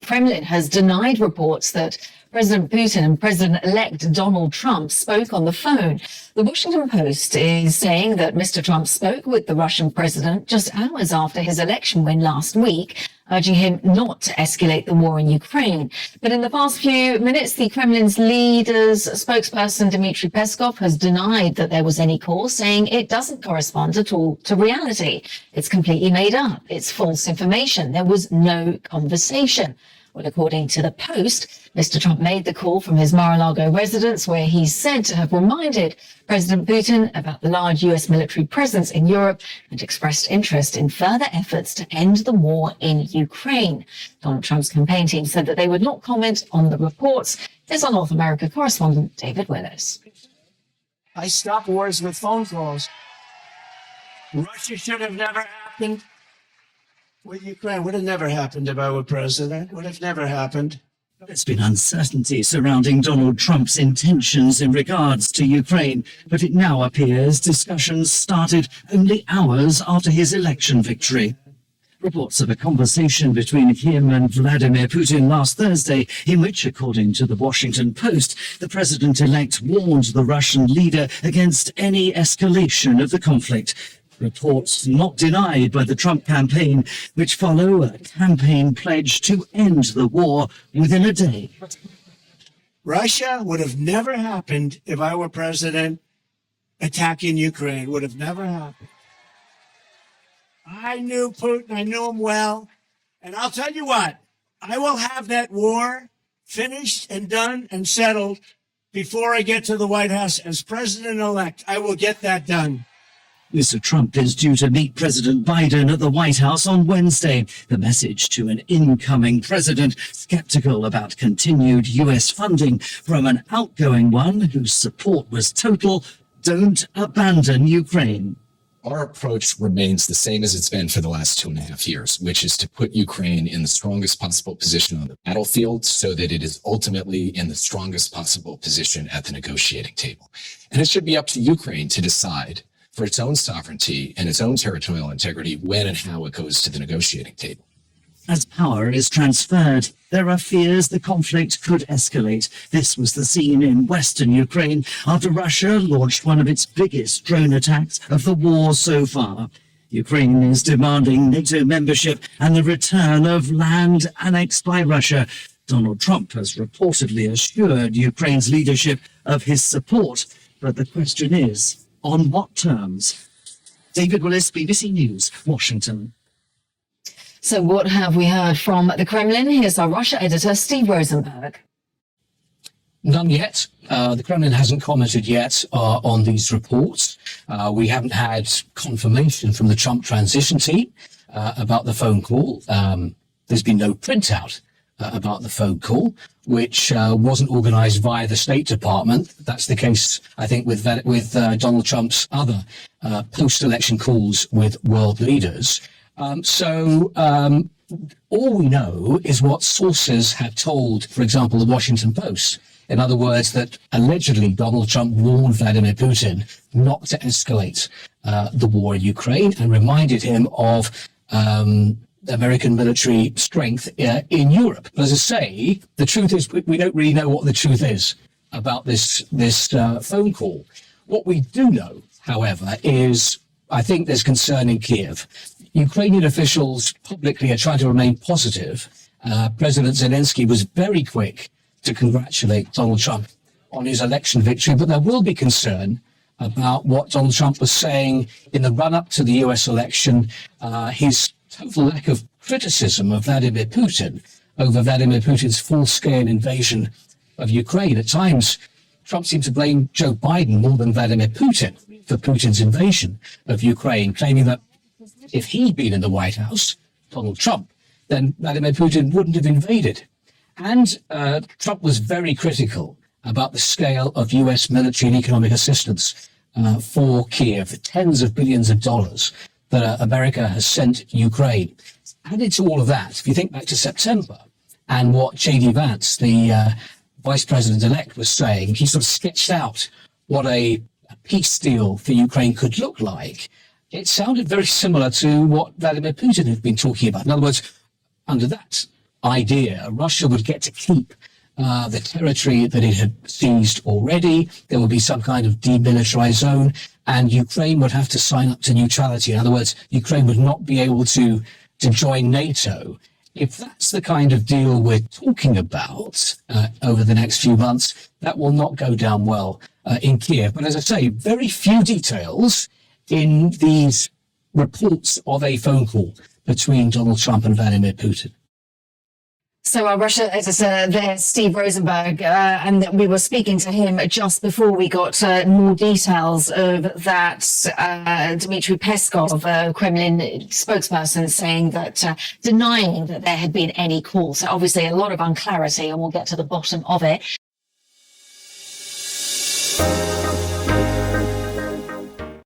Kremlin has denied reports that President Putin and President-elect Donald Trump spoke on the phone. The Washington Post is saying that Mr. Trump spoke with the Russian president just hours after his election win last week, urging him not to escalate the war in Ukraine. But in the past few minutes, the Kremlin's leader's spokesperson, Dmitry Peskov, has denied that there was any call, saying it doesn't correspond at all to reality. It's completely made up. It's false information. There was no conversation. Well, according to the Post, Mr. Trump made the call from his Mar-a-Lago residence, where he's said to have reminded President Putin about the large US military presence in Europe and expressed interest in further efforts to end the war in Ukraine. Donald Trump's campaign team said that they would not comment on the reports. Here's our North America correspondent, David Willis. I stop wars with phone calls. Russia should have never happened. With Ukraine, would have never happened if I were president. Would have never happened. There's been uncertainty surrounding Donald Trump's intentions in regards to Ukraine, but it now appears discussions started only hours after his election victory. Reports of a conversation between him and Vladimir Putin last Thursday, in which, according to the Washington Post, the president-elect warned the Russian leader against any escalation of the conflict. Reports not denied by the Trump campaign, which follow a campaign pledge to end the war within a day. Russia would have never happened if I were president. Attacking Ukraine would have never happened. I knew Putin. I knew him well. And I'll tell you what, I will have that war finished and done and settled before I get to the White House as president-elect. I will get that done. Mr. Trump is due to meet President Biden at the White House on Wednesday. The message to an incoming president skeptical about continued U.S. funding from an outgoing one whose support was total: don't abandon Ukraine. Our approach remains the same as it's been for the last 2.5 years, which is to put Ukraine in the strongest possible position on the battlefield so that it is ultimately in the strongest possible position at the negotiating table. And it should be up to Ukraine to decide for its own sovereignty and its own territorial integrity when and how it goes to the negotiating table. As power is transferred, there are fears the conflict could escalate. This was the scene in western Ukraine after Russia launched one of its biggest drone attacks of the war so far. Ukraine is demanding NATO membership and the return of land annexed by Russia. Donald Trump has reportedly assured Ukraine's leadership of his support, but the question is, on what terms? David Willis, BBC News, Washington. So what have we heard from the Kremlin? Here's our Russia editor, Steve Rosenberg. None yet. The Kremlin hasn't commented yet on these reports. We haven't had confirmation from the Trump transition team about the phone call. There's been no printout about the phone call, which wasn't organized via the State Department. That's the case, I think, with Donald Trump's other post-election calls with world leaders. So all we know is what sources have told, for example, the Washington Post. In other words, that allegedly Donald Trump warned Vladimir Putin not to escalate the war in Ukraine and reminded him of American military strength in Europe. But as I say, the truth is we don't really know what the truth is about this phone call. What we do know, however, is I think there's concern in Kiev. Ukrainian officials publicly are trying to remain positive. President Zelensky was very quick to congratulate Donald Trump on his election victory, but there will be concern about what Donald Trump was saying in the run-up to the US election, his total lack of criticism of Vladimir Putin over Vladimir Putin's full-scale invasion of Ukraine. At times, Trump seemed to blame Joe Biden more than Vladimir Putin for Putin's invasion of Ukraine, claiming that if he'd been in the White House, Donald Trump, then Vladimir Putin wouldn't have invaded. And Trump was very critical about the scale of US military and economic assistance for Kiev, the tens of billions of dollars that America has sent Ukraine. Added to all of that, if you think back to September and what J.D. Vance, the vice president-elect, was saying, he sort of sketched out what a peace deal for Ukraine could look like. It sounded very similar to what Vladimir Putin had been talking about. In other words, under that idea. Russia would get to keep the territory that it had seized already. There would be some kind of demilitarized zone, and Ukraine would have to sign up to neutrality. In other words, Ukraine would not be able to join NATO. If that's the kind of deal we're talking about over the next few months, that will not go down well in Kiev. But as I say, very few details in these reports of a phone call between Donald Trump and Vladimir Putin. So our Russia editor there, Steve Rosenberg, and we were speaking to him just before we got more details of that. Dmitry Peskov, Kremlin spokesperson, saying that, denying that there had been any call. So obviously a lot of unclarity, and we'll get to the bottom of it.